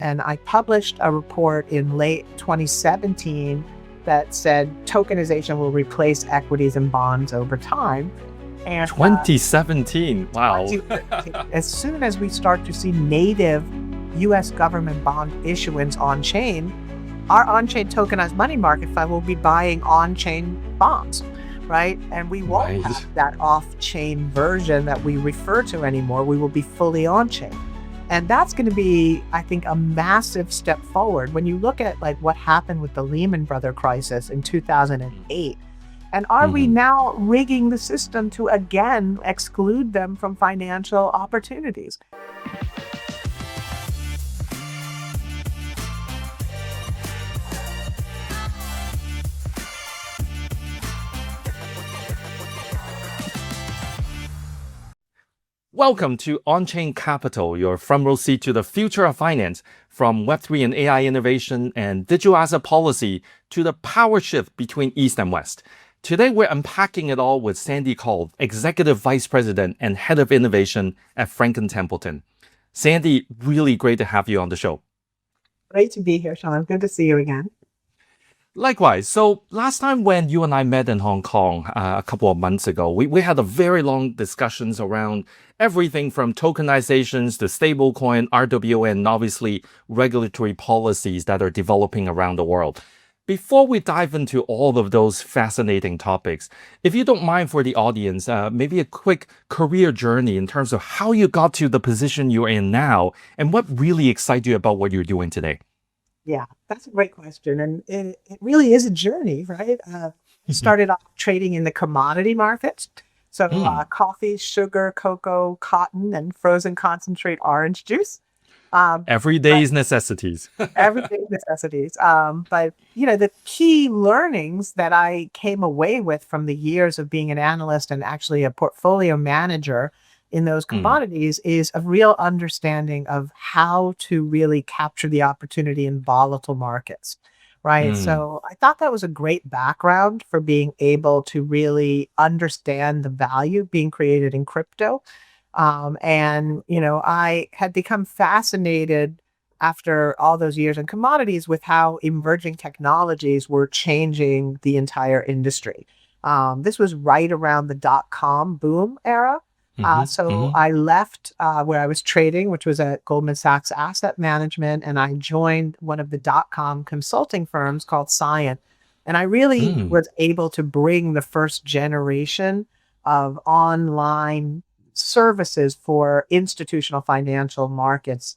And I published a report in late 2017 that said tokenization will replace equities and bonds over time. And 2017, wow. as soon as we start to see native US government bond issuance on-chain, our on-chain tokenized money market fund will be buying on-chain bonds, right? And we won't have that off-chain version that we refer to anymore. We will be fully on-chain. And that's going to be, I think, a massive step forward. When you look at like what happened with the Lehman Brothers crisis in 2008, and are we now rigging the system to again exclude them from financial opportunities? Welcome to Onchain Capital, your front row seat to the future of finance, from Web3 and AI innovation and digital asset policy to the power shift between East and West. Today, we're unpacking it all with Sandy Kaul, Executive Vice President and Head of Innovation at Franklin Templeton. Sandy, really great to have you on the show. Great to be here, Sean. Good to see you again. Likewise. So last time when you and I met in Hong Kong a couple of months ago, we had a very long discussions around everything from tokenizations to stablecoin, RWA, and obviously regulatory policies that are developing around the world. Before we dive into all of those fascinating topics, if you don't mind for the audience, maybe a quick career journey in terms of how you got to the position you're in now and what really excites you about what you're doing today. Yeah, that's a great question. And it really is a journey, right? I started off trading in the commodity markets. So coffee, sugar, cocoa, cotton, and frozen concentrate orange juice. Everyday's necessities. Everyday necessities. But, you know, the key learnings that I came away with from the years of being an analyst and actually a portfolio manager in those commodities is a real understanding of how to really capture the opportunity in volatile markets, right? So I thought that was a great background for being able to really understand the value being created in crypto. And, you know, I had become fascinated after all those years in commodities with how emerging technologies were changing the entire industry. This was right around the dot-com boom era. I left where I was trading, which was at Goldman Sachs Asset Management, and I joined one of the dot-com consulting firms called Cyan. And I really was able to bring the first generation of online services for institutional financial markets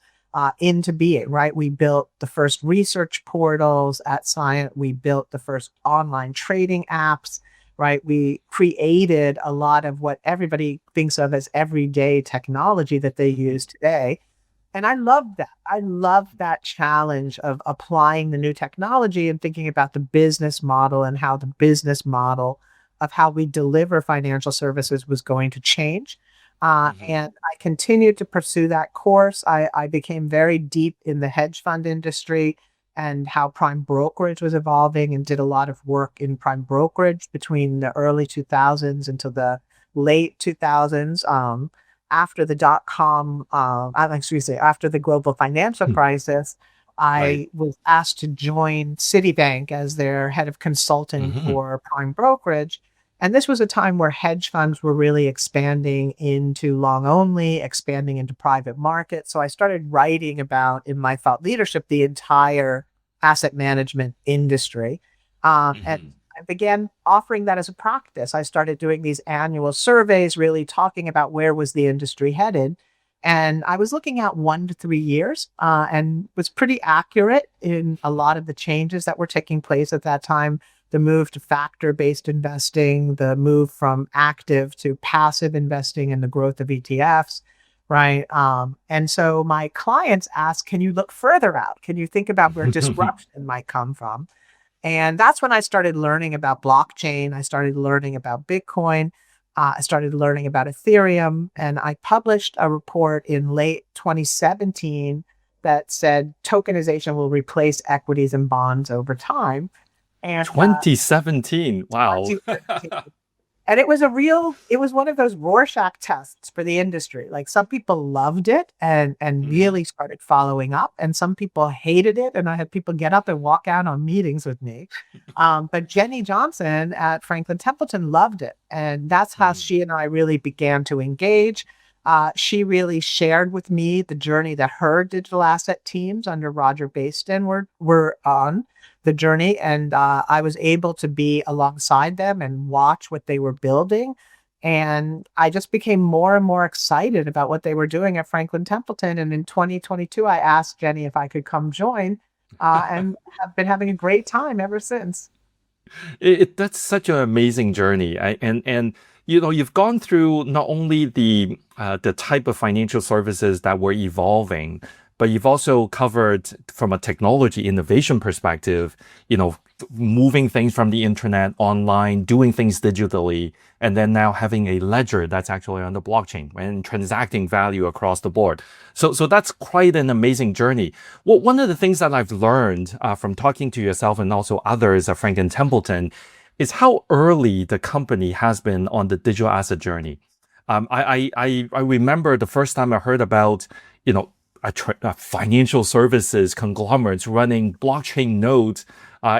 into being, right? We built the first research portals at Cyan. We built the first online trading apps. Right, we created a lot of what everybody thinks of as everyday technology that they use today. And I love that. I love that challenge of applying the new technology and thinking about the business model and how the business model of how we deliver financial services was going to change. And I continued to pursue that course. I became very deep in the hedge fund industry and how prime brokerage was evolving, and did a lot of work in prime brokerage between the early 2000s until the late 2000s. After the after the global financial crisis, I was asked to join Citibank as their head of consulting for prime brokerage. And this was a time where hedge funds were really expanding into long only, expanding into private markets. So I started writing about, in my thought leadership, the entire asset management industry. And I began offering that as a practice. I started doing these annual surveys, really talking about where was the industry headed. And I was looking at 1 to 3 years and was pretty accurate in a lot of the changes that were taking place at that time. The move to factor-based investing, the move from active to passive investing, and the growth of ETFs, right? And so my clients ask, can you look further out? Can you think about where disruption might come from? And that's when I started learning about blockchain. I started learning about Bitcoin. I started learning about Ethereum. And I published a report in late 2017 that said tokenization will replace equities and bonds over time. And 2017, wow. And it was one of those Rorschach tests for the industry. Like some people loved it and Mm. really started following up, and some people hated it. And I had people get up and walk out on meetings with me. But Jenny Johnson at Franklin Templeton loved it. And that's how Mm. she and I really began to engage. She really shared with me the journey that her digital asset teams under Roger Baston were on the journey, and I was able to be alongside them and watch what they were building. And I just became more and more excited about what they were doing at Franklin Templeton. And in 2022, I asked Jenny if I could come join, and have been having a great time ever since. That's such an amazing journey. And you know, you've gone through not only the type of financial services that were evolving, but you've also covered from a technology innovation perspective, you know, moving things from the internet online, doing things digitally, and then now having a ledger that's actually on the blockchain and transacting value across the board. So that's quite an amazing journey. Well, one of the things that I've learned from talking to yourself and also others at Franklin Templeton is how early the company has been on the digital asset journey. I remember the first time I heard about, you know, a financial services conglomerates running blockchain nodes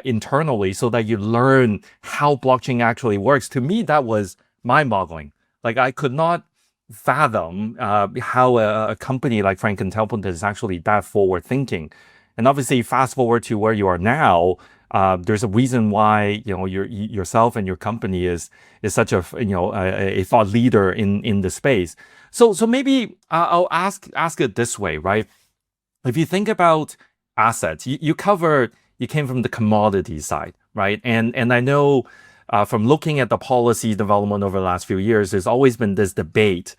internally so that you learn how blockchain actually works. To me, that was mind-boggling. Like I could not fathom how a company like Franklin Templeton is actually that forward thinking. And obviously, fast forward to where you are now, there's a reason why you know yourself and your company is such a you know a thought leader in the space. So maybe I'll ask it this way, right? If you think about assets, you came from the commodity side, right? And I know from looking at the policy development over the last few years, there's always been this debate.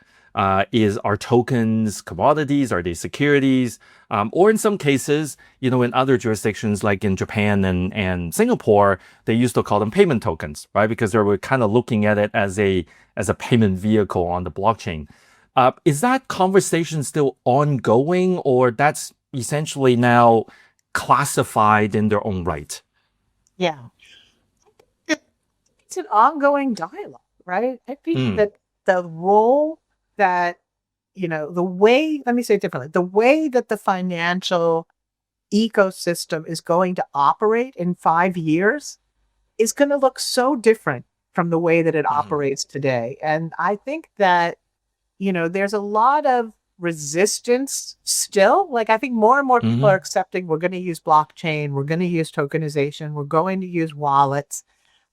Is Are tokens commodities? Are they securities? Or in some cases, you know, in other jurisdictions like in Japan and Singapore, they used to call them payment tokens, right? Because they were kind of looking at it as a payment vehicle on the blockchain. Is that conversation still ongoing, or that's essentially now classified in their own right? Yeah. It's an ongoing dialogue, right? I think Mm. that the role that, the way, let me say it differently, the way that the financial ecosystem is going to operate in 5 years is going to look so different from the way that it Mm. operates today. And I think that, there's a lot of resistance still. Like, I think more and more people are Hmm. accepting we're going to use blockchain, we're going to use tokenization, we're going to use wallets,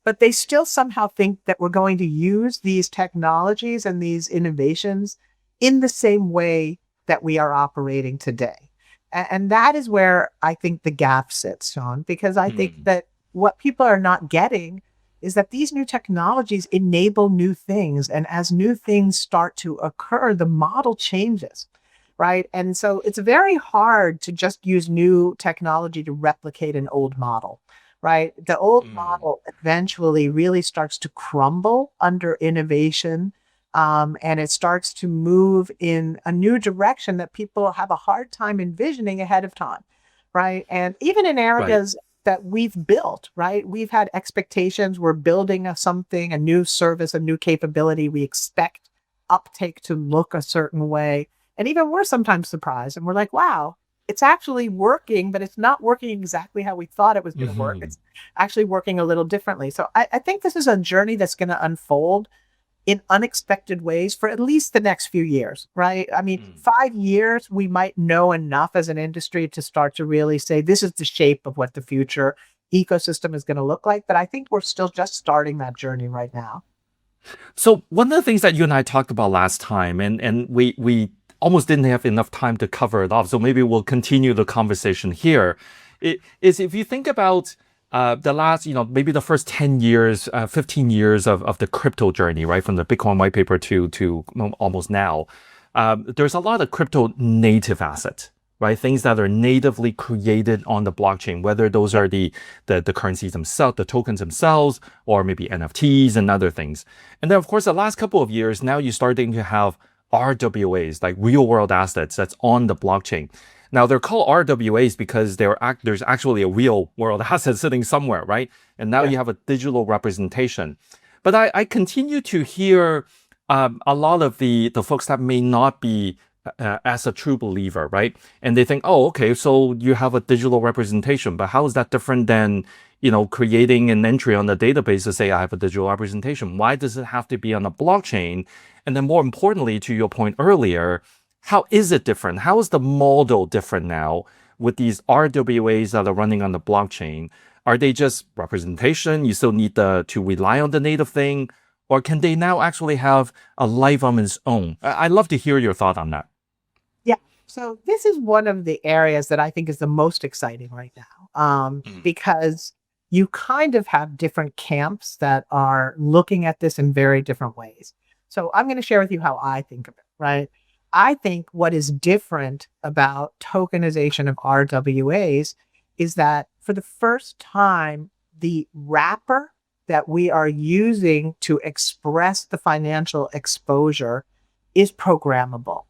but they still somehow think that we're going to use these technologies and these innovations in the same way that we are operating today. And that is where I think the gap sits, Sean, because I think Mm. that what people are not getting is that these new technologies enable new things. And as new things start to occur, the model changes, right? And so it's very hard to just use new technology to replicate an old model, right? The old Mm. model eventually really starts to crumble under innovation. And it starts to move in a new direction that people have a hard time envisioning ahead of time, right? And even in Right. areas that we've built, right? We've had expectations. We're building something, a new service, a new capability. We expect uptake to look a certain way. And even we're sometimes surprised and we're like, wow, it's actually working, but it's not working exactly how we thought it was going to work. Hmm. It's actually working a little differently. So I think this is a journey that's going to unfold in unexpected ways for at least the next few years, right? I mean, Mm. 5 years, we might know enough as an industry to start to really say this is the shape of what the future ecosystem is going to look like. But I think we're still just starting that journey right now. So one of the things that you and I talked about last time, and we almost didn't have enough time to cover it off, so maybe we'll continue the conversation here. It is if you think about the last, you know, maybe the first 10 years, 15 years of the crypto journey, right, from the Bitcoin white paper to almost now, there's a lot of crypto native assets. Right, things that are natively created on the blockchain, whether those Yeah. are the currencies themselves, the tokens themselves, or maybe NFTs and other things. And then, of course, the last couple of years, now you're starting to have RWAs, like real world assets that's on the blockchain. Now, they're called RWAs because there's actually a real world asset sitting somewhere, right? And now Yeah. you have a digital representation. But I continue to hear a lot of the folks that may not be as a true believer, right? And they think, oh, okay, so you have a digital representation, but how is that different than, creating an entry on the database to say I have a digital representation? Why does it have to be on a blockchain? And then more importantly, to your point earlier, how is it different? How is the model different now with these RWAs that are running on the blockchain? Are they just representation? You still need to rely on the native thing? Or can they now actually have a life on its own? I'd love to hear your thought on that. Yeah. So this is one of the areas that I think is the most exciting right now, because you kind of have different camps that are looking at this in very different ways. So I'm going to share with you how I think of it, right? I think what is different about tokenization of RWAs is that for the first time, the wrapper that we are using to express the financial exposure is programmable,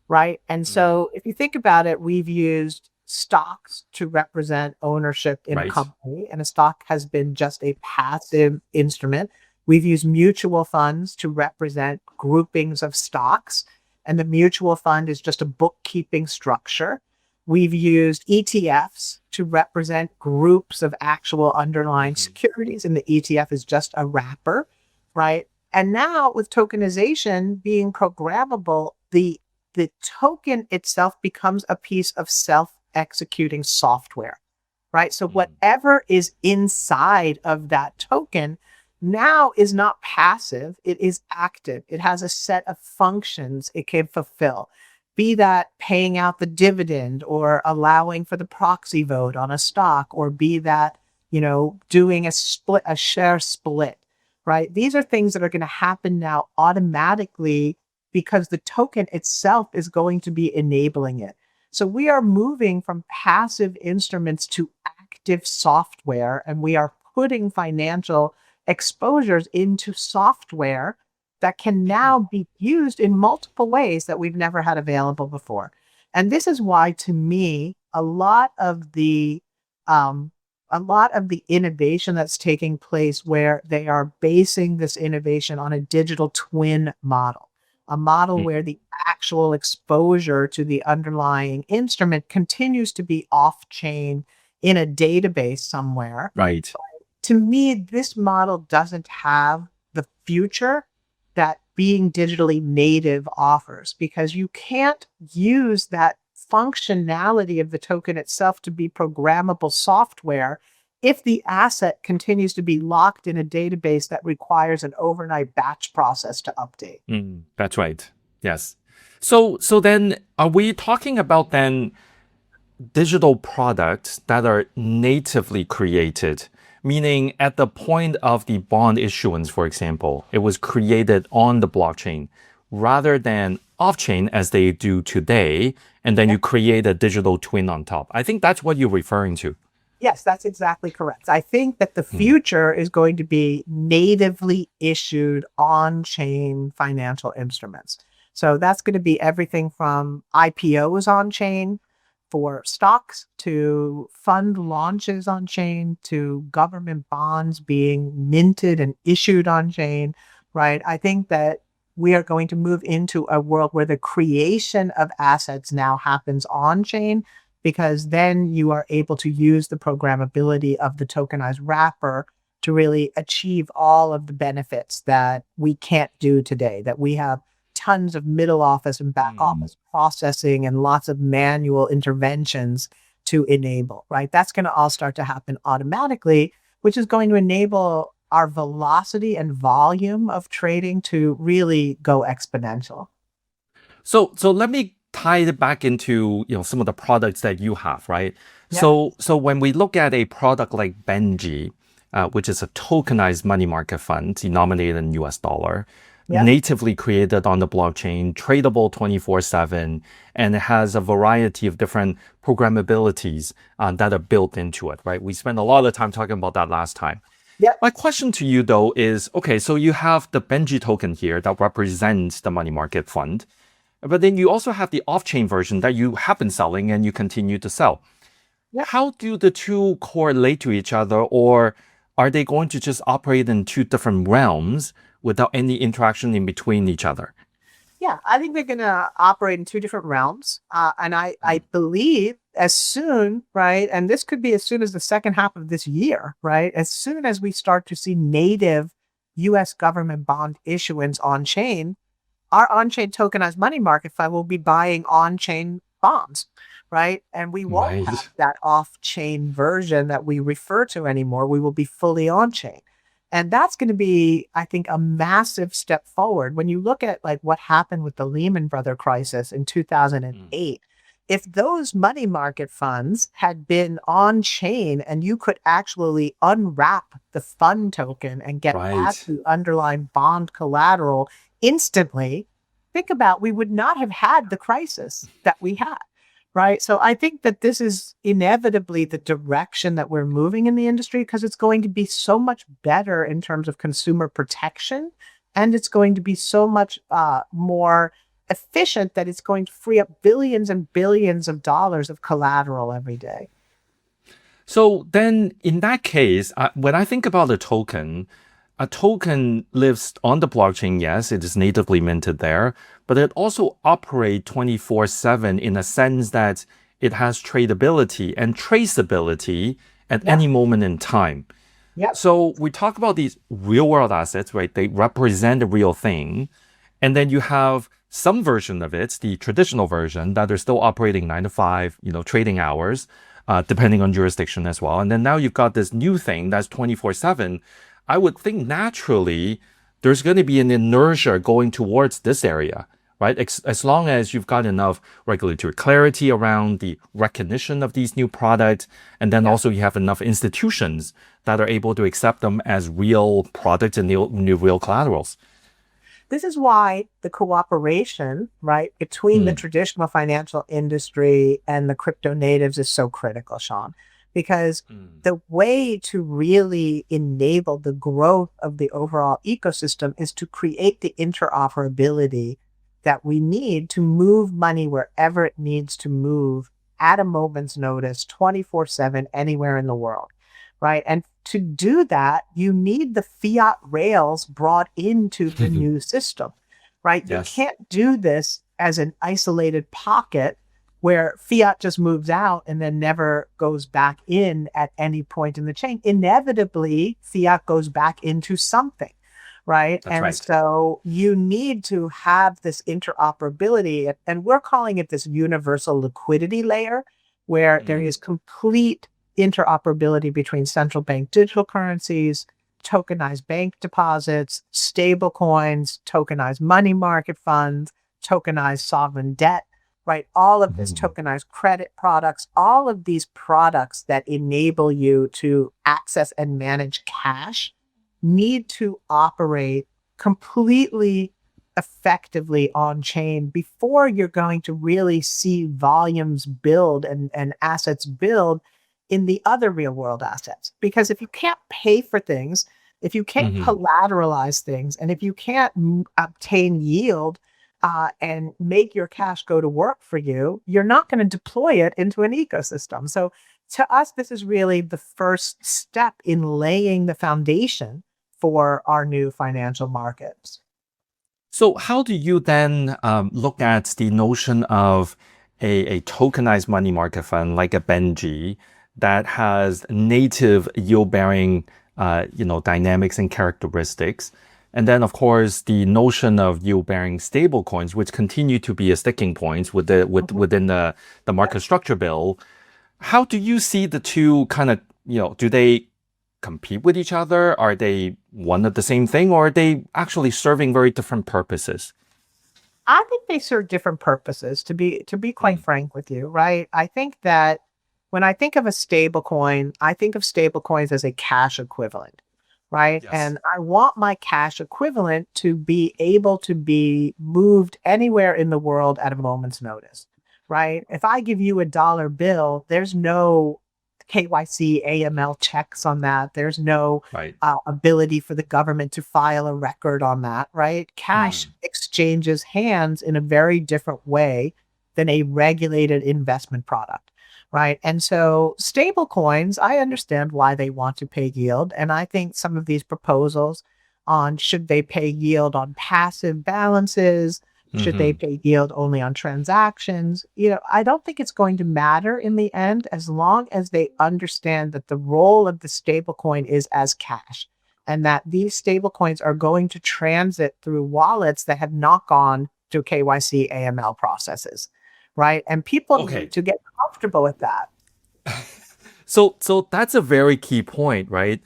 right? And so if you think about it, we've used stocks to represent ownership in a company, and a stock has been just a passive instrument. We've used mutual funds to represent groupings of stocks, and the mutual fund is just a bookkeeping structure. We've used ETFs to represent groups of actual underlying securities, and the ETF is just a wrapper, right? And now with tokenization being programmable, the token itself becomes a piece of self-executing software, right? So whatever is inside of that token now is not passive, it is active. It has a set of functions it can fulfill. Be that paying out the dividend or allowing for the proxy vote on a stock, or be that, doing a share split, right? These are things that are going to happen now automatically because the token itself is going to be enabling it. So we are moving from passive instruments to active software, and we are putting financial exposures into software that can now be used in multiple ways that we've never had available before. And this is why, to me, a lot of the innovation that's taking place, where they are basing this innovation on a digital twin model, a model where the actual exposure to the underlying instrument continues to be off-chain in a database somewhere. Right. To me, this model doesn't have the future that being digitally native offers, because you can't use that functionality of the token itself to be programmable software if the asset continues to be locked in a database that requires an overnight batch process to update. That's right. Yes. So then are we talking about then digital products that are natively created? Meaning at the point of the bond issuance, for example, it was created on the blockchain rather than off-chain as they do today, and then you create a digital twin on top. I think that's what you're referring to. Yes, that's exactly correct. I think that the future is going to be natively issued on-chain financial instruments. So that's going to be everything from IPOs on-chain for stocks, to fund launches on chain, to government bonds being minted and issued on chain, right? I think that we are going to move into a world where the creation of assets now happens on chain, because then you are able to use the programmability of the tokenized wrapper to really achieve all of the benefits that we can't do today, that we have tons of middle office and back office processing and lots of manual interventions to enable, right? That's going to all start to happen automatically, which is going to enable our velocity and volume of trading to really go exponential. So let me tie it back into some of the products that you have, right? Yeah. So when we look at a product like Benji, which is a tokenized money market fund denominated in US dollar, natively created on the blockchain, tradable 24/7, and it has a variety of different programmabilities that are built into it, right? We spent a lot of time talking about that last time. My question to you, though, is, okay, so you have the Benji token here that represents the money market fund, but then you also have the off-chain version that you have been selling and you continue to sell. How do the two correlate to each other, or are they going to just operate in two different realms without any interaction in between each other? Yeah, I think they're going to operate in two different realms. And I believe as soon, right, and this could be as soon as the second half of this year, right, as soon as we start to see native US government bond issuance on chain, our on-chain tokenized money market fund will be buying on-chain bonds, right? And we won't have Right. that off-chain version that we refer to anymore. We will be fully on-chain. And that's going to be, I think, a massive step forward. When you look at like what happened with the Lehman Brothers crisis in 2008, if those money market funds had been on chain and you could actually unwrap the fund token and get at Right. the underlying bond collateral instantly, think about we would not have had the crisis that we had. Right. So I think that this is inevitably the direction that we're moving in the industry because it's going to be so much better in terms of consumer protection. And it's going to be so much more efficient that it's going to free up billions and billions of dollars of collateral every day. So then, in that case, when I think about a token lives on the blockchain. Yes, it is natively minted there, but it also operates 24/7 in a sense that it has tradability and traceability at Yeah. any moment in time. Yep. So we talk about these real world assets, right? They represent the real thing. And then you have some version of it, the traditional version, that are still operating 9 to 5, trading hours, depending on jurisdiction as well. And then now you've got this new thing that's 24/7. I would think naturally there's going to be an inertia going towards this area, right? As long as you've got enough regulatory clarity around the recognition of these new products, and then also you have enough institutions that are able to accept them as real products and new real collaterals. This is why the cooperation, right, between the Mm, traditional financial industry and the crypto natives is so critical, Sean, because mm, the way to really enable the growth of the overall ecosystem is to create the interoperability that we need to move money wherever it needs to move at a moment's notice, 24/7, anywhere in the world, right? And to do that, you need the fiat rails brought into the new system, right? You yes, can't do this as an isolated pocket where fiat just moves out and then never goes back in at any point in the chain. Inevitably, fiat goes back into something, right? that's And right. so you need to have this interoperability, and we're calling it this universal liquidity layer, where there Mm, is complete interoperability between central bank digital currencies, tokenized bank deposits, stable coins, tokenized money market funds, tokenized sovereign debt, right? All of this mm, tokenized credit products, all of these products that enable you to access and manage cash need to operate completely effectively on chain before you're going to really see volumes build and assets build in the other real world assets. Because if you can't pay for things, if you can't mhm. collateralize things, and if you can't obtain yield and make your cash go to work for you, you're not going to deploy it into an ecosystem. So to us, this is really the first step in laying the foundation for our new financial markets. So how do you then look at the notion of a tokenized money market fund like a Benji that has native yield-bearing, dynamics and characteristics, and then of course the notion of yield-bearing stablecoins, which continue to be a sticking point Mhm. within the Yep. market structure bill. How do you see the two kind of, do they compete with each other? Are they one of the same thing, or are they actually serving very different purposes? I think they serve different purposes, to be quite Mm, frank with you, right? I think that when I think of a stable coin, I think of stable coins as a cash equivalent, right? yes. And I want my cash equivalent to be able to be moved anywhere in the world at a moment's notice, right? If I give you a dollar bill, there's no KYC, AML checks on that. There's no Right. ability for the government to file a record on that, right? Cash Mm, exchanges hands in a very different way than a regulated investment product, right? And so stable coins, I understand why they want to pay yield. And I think some of these proposals on should they pay yield on passive balances, should they Hmm. pay yield only on transactions? I don't think it's going to matter in the end as long as they understand that the role of the stablecoin is as cash and that these stablecoins are going to transit through wallets that have not gone through KYC AML processes, right? And people need Okay. to get comfortable with that. So that's a very key point, right?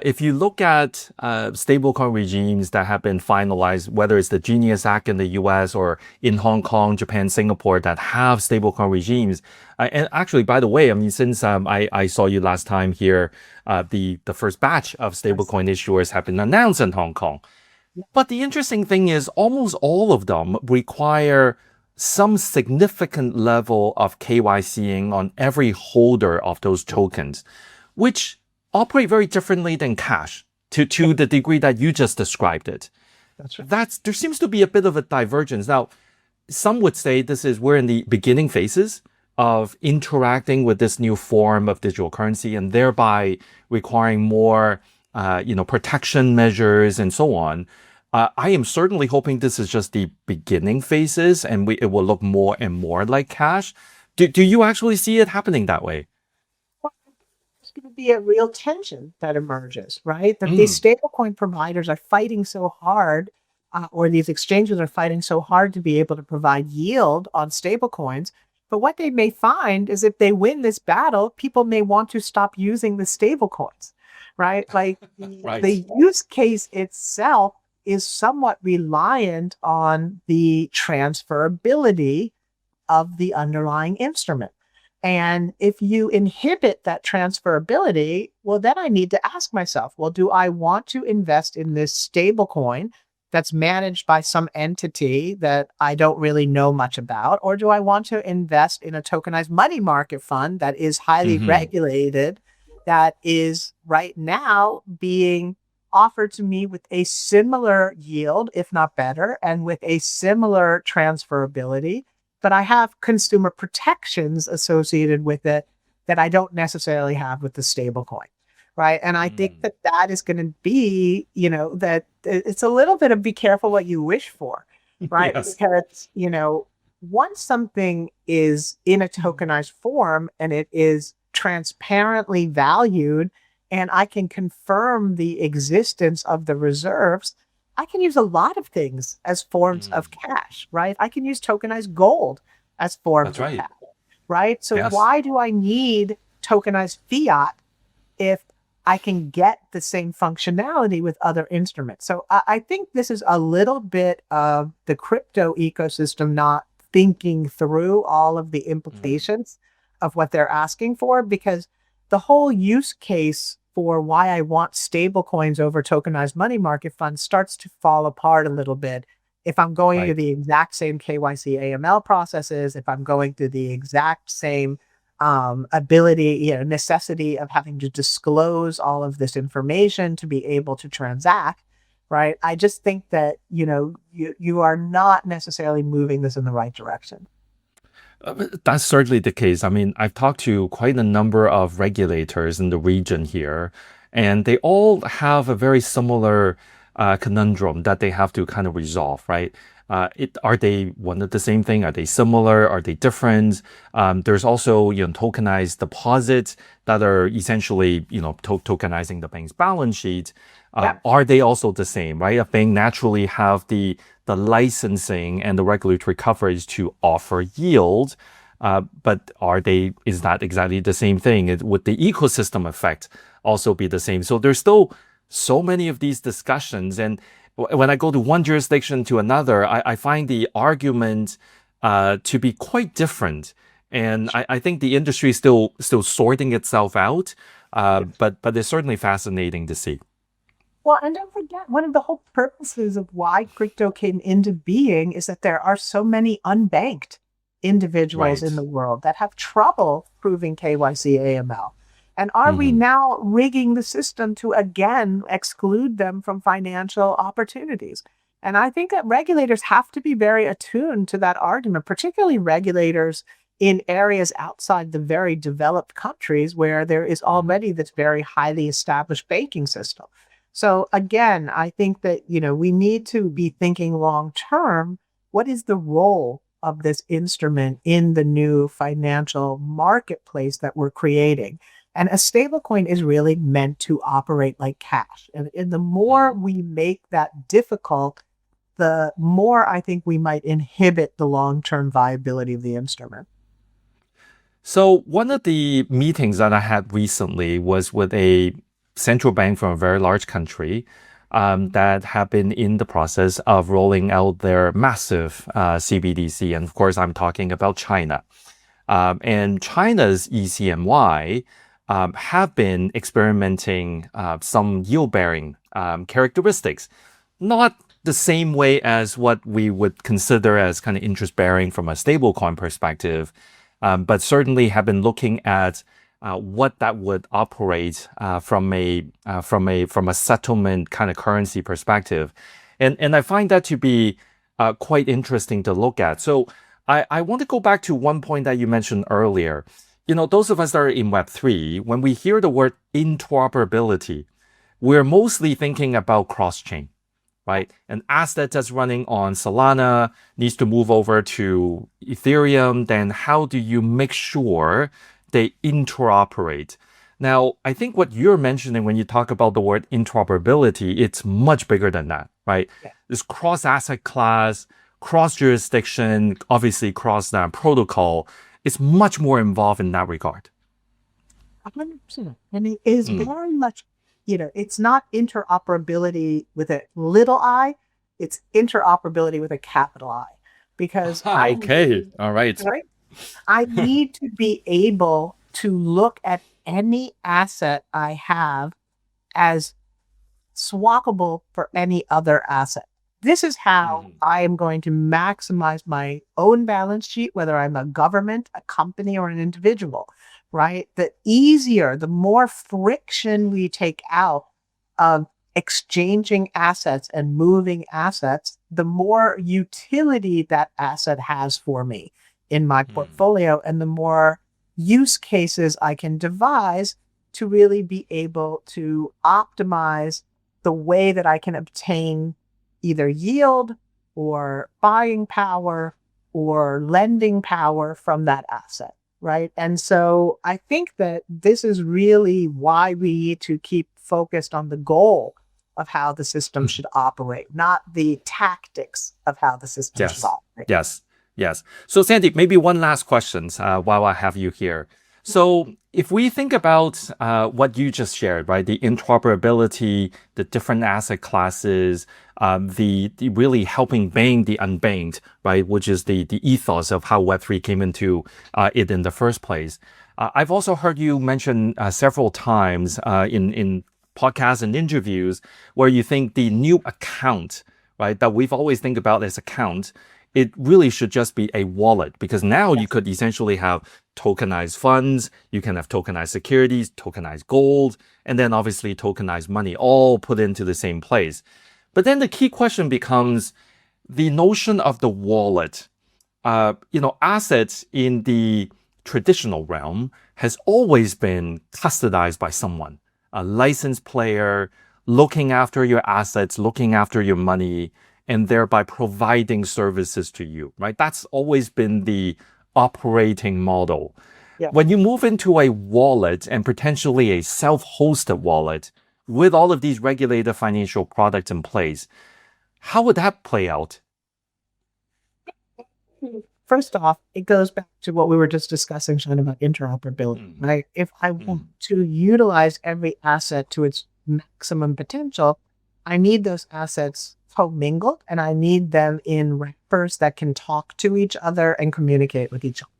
If you look at stablecoin regimes that have been finalized, whether it's the Genius Act in the US or in Hong Kong, Japan, Singapore, that have stablecoin regimes. And actually, by the way, I mean, since I saw you last time here, the first batch of Yes. stablecoin issuers have been announced in Hong Kong. But the interesting thing is almost all of them require some significant level of KYCing on every holder of those tokens, which operate very differently than cash to the degree that you just described it. That's right. There seems to be a bit of a divergence. Now, some would say we're in the beginning phases of interacting with this new form of digital currency and thereby requiring more protection measures and so on. I am certainly hoping this is just the beginning phases and it will look more and more like cash. Do you actually see it happening that way? Well, there's going to be a real tension that emerges, right? That these Mm, stablecoin providers are fighting so hard, or these exchanges are fighting so hard to be able to provide yield on stablecoins. But what they may find is if they win this battle, people may want to stop using the stablecoins, right? Like right. the use case itself is somewhat reliant on the transferability of the underlying instrument. And if you inhibit that transferability, well, then I need to ask myself, well, do I want to invest in this stable coin that's managed by some entity that I don't really know much about? Or do I want to invest in a tokenized money market fund that is highly Hmm. regulated, that is right now being offered to me with a similar yield, if not better, and with a similar transferability, but I have consumer protections associated with it that I don't necessarily have with the stablecoin, right? And I think Mm. that that is going to be, that it's a little bit of be careful what you wish for, right? Yes. Because, once something is in a tokenized form and it is transparently valued, and I can confirm the existence of the reserves, I can use a lot of things as forms of Mm. cash, right? I can use tokenized gold as forms That's of right. cash, right? So Yes. why do I need tokenized fiat if I can get the same functionality with other instruments? So I think this is a little bit of the crypto ecosystem not thinking through all of the Mm. implications of what they're asking for, because the whole use case for why I want stable coins over tokenized money market funds starts to fall apart a little bit if I'm going through Right. the exact same KYC AML processes, if I'm going through the exact same ability, necessity of having to disclose all of this information to be able to transact, right? I just think that, you are not necessarily moving this in the right direction. That's certainly the case. I mean, I've talked to quite a number of regulators in the region here, and they all have a very similar conundrum that they have to kind of resolve, right? Are they one of the same thing? Are they similar? Are they different? There's also, tokenized deposits that are essentially, tokenizing the bank's balance sheet. Yeah. Are they also the same, right? A bank naturally have the licensing and the regulatory coverage to offer yield. But is that exactly the same thing? Would the ecosystem effect also be the same? So there's still so many of these discussions. And when I go to one jurisdiction to another, I find the argument to be quite different. And I think the industry is still sorting itself out. But it's certainly fascinating to see. Well, and don't forget, one of the whole purposes of why crypto came into being is that there are so many unbanked individuals in Right. the world that have trouble proving KYC AML. And are we Hmm. now rigging the system to again exclude them from financial opportunities? And I think that regulators have to be very attuned to that argument, particularly regulators in areas outside the very developed countries where there is already this very highly established banking system. So again, I think that, we need to be thinking long term. What is the role of this instrument in the new financial marketplace that we're creating? And a stablecoin is really meant to operate like cash. And the more we make that difficult, the more I think we might inhibit the long-term viability of the instrument. So one of the meetings that I had recently was with a central bank from a very large country that have been in the process of rolling out their massive CBDC. And of course, I'm talking about China. And China's ECNY have been experimenting some yield-bearing characteristics. Not the same way as what we would consider as kind of interest-bearing from a stablecoin perspective, but certainly have been looking at what that would operate from a settlement kind of currency perspective, and I find that to be quite interesting to look at. So I want to go back to one point that you mentioned earlier. Those of us that are in Web3, when we hear the word interoperability, we're mostly thinking about cross-chain, right? An asset that's running on Solana needs to move over to Ethereum. Then how do you make sure they interoperate? Now, I think what you're mentioning when you talk about the word interoperability, it's much bigger than that, right? Yeah. This cross-asset class, cross-jurisdiction, obviously cross-protocol. It's much more involved in that regard. 100%. And it is very much, it's not interoperability with a little I, it's interoperability with a capital I. Because okay, all right. I need to be able to look at any asset I have as swappable for any other asset. This is how I am going to maximize my own balance sheet, whether I'm a government, a company, or an individual, right? The easier, the more friction we take out of exchanging assets and moving assets, the more utility that asset has for me in my portfolio, and the more use cases I can devise to really be able to optimize the way that I can obtain either yield or buying power or lending power from that asset, right? And so I think that this is really why we need to keep focused on the goal of how the system should operate, not the tactics of how the system should operate. Yes. So Sandy, maybe one last question while I have you here. So if we think about what you just shared, right, the interoperability, the different asset classes, the really helping bank the unbanked, right, which is the ethos of how Web3 came into it in the first place. I've also heard you mention several times in podcasts and interviews where you think the new account, right, that we've always think about as account, it really should just be a wallet, because now you could essentially have tokenized funds, you can have tokenized securities, tokenized gold, and then obviously tokenized money all put into the same place. But then the key question becomes the notion of the wallet. Assets in the traditional realm has always been custodized by someone, a licensed player looking after your assets, looking after your money, and thereby providing services to you, right? That's always been the operating model. Yeah. When you move into a wallet and potentially a self-hosted wallet with all of these regulated financial products in place, how would that play out? First off, it goes back to what we were just discussing, Sean, about interoperability, right? If I want to utilize every asset to its maximum potential, I need those assets commingled, and I need them in wrappers that can talk to each other and communicate with each other,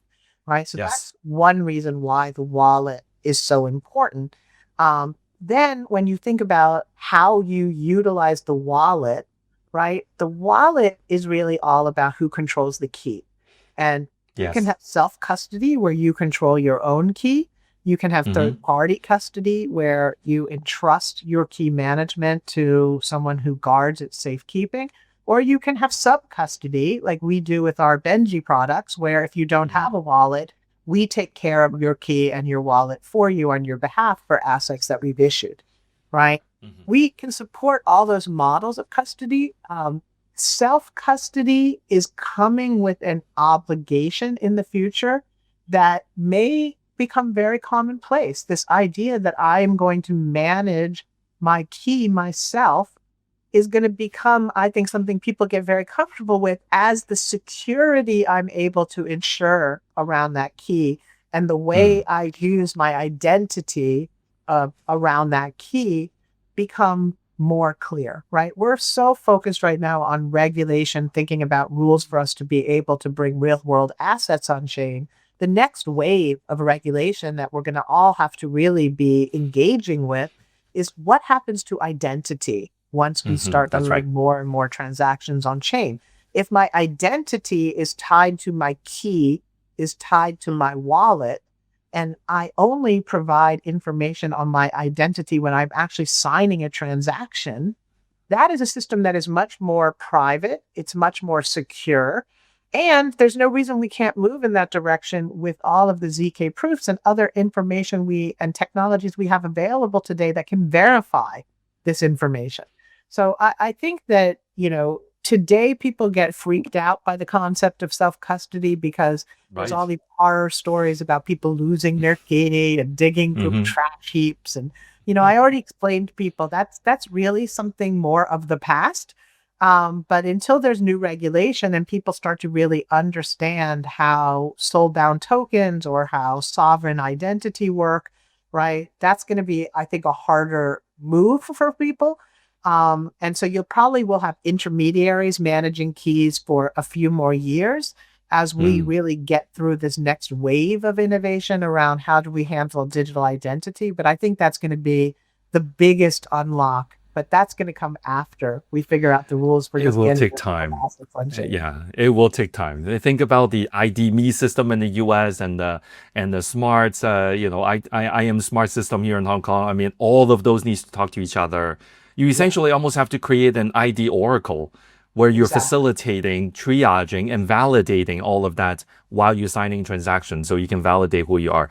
right? So that's one reason why the wallet is so important. Then when you think about how you utilize the wallet, right? The wallet is really all about who controls the key. And you can have self-custody where you control your own key. You can have third-party custody where you entrust your key management to someone who guards its safekeeping. Or you can have sub-custody, like we do with our Benji products, where if you don't have a wallet, we take care of your key and your wallet for you on your behalf for assets that we've issued, right? We can support all those models of custody. Self-custody is coming with an obligation in the future that may become very commonplace. This idea that I am going to manage my key myself is going to become, I think, something people get very comfortable with as the security I'm able to ensure around that key and the way I use my identity around that key become more clear, right? We're so focused right now on regulation, thinking about rules for us to be able to bring real world assets on chain. The next wave of regulation that we're going to all have to really be engaging with is what happens to identity once we start moving more and more transactions on chain. If my identity is tied to my key, is tied to my wallet, and I only provide information on my identity when I'm actually signing a transaction, that is a system that is much more private. It's much more secure. And there's no reason we can't move in that direction with all of the ZK proofs and other information and technologies we have available today that can verify this information. So I think that, today people get freaked out by the concept of self-custody because there's all these horror stories about people losing their key and digging through trash heaps. And, I already explained to people that's really something more of the past. But until there's new regulation and people start to really understand how soul-bound tokens or how sovereign identity work, right? That's going to be, I think, a harder move for people. And so you probably will have intermediaries managing keys for a few more years as we really get through this next wave of innovation around how do we handle digital identity. But I think that's going to be the biggest unlock. But that's going to come after we figure out the rules for it will take time. Yeah, it will take time. Think about the ID.me system in the US and the smart, I am smart system here in Hong Kong. I mean, all of those needs to talk to each other. You essentially almost have to create an ID oracle where you're facilitating, triaging, and validating all of that while you're signing transactions so you can validate who you are.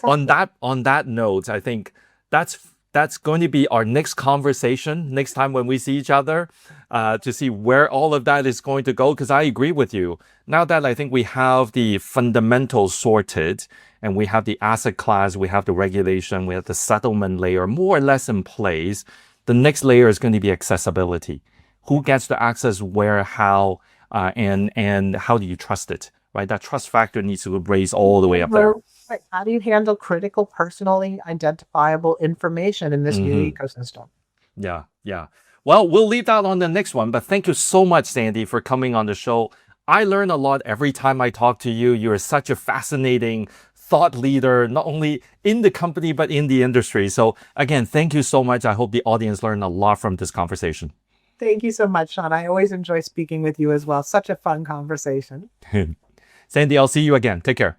On that note, I think that's going to be our next conversation next time when we see each other to see where all of that is going to go. Because I agree with you. Now that I think we have the fundamentals sorted and we have the asset class, we have the regulation, we have the settlement layer more or less in place, the next layer is going to be accessibility. Who gets to access where, how, and how do you trust it, right? That trust factor needs to raise all the way up there. Right. How do you handle critical, personally identifiable information in this new ecosystem? Yeah. Well, we'll leave that on the next one, but thank you so much, Sandy, for coming on the show. I learn a lot every time I talk to you. You're such a fascinating thought leader, not only in the company, but in the industry. So again, thank you so much. I hope the audience learned a lot from this conversation. Thank you so much, Sean. I always enjoy speaking with you as well. Such a fun conversation. Sandy, I'll see you again. Take care.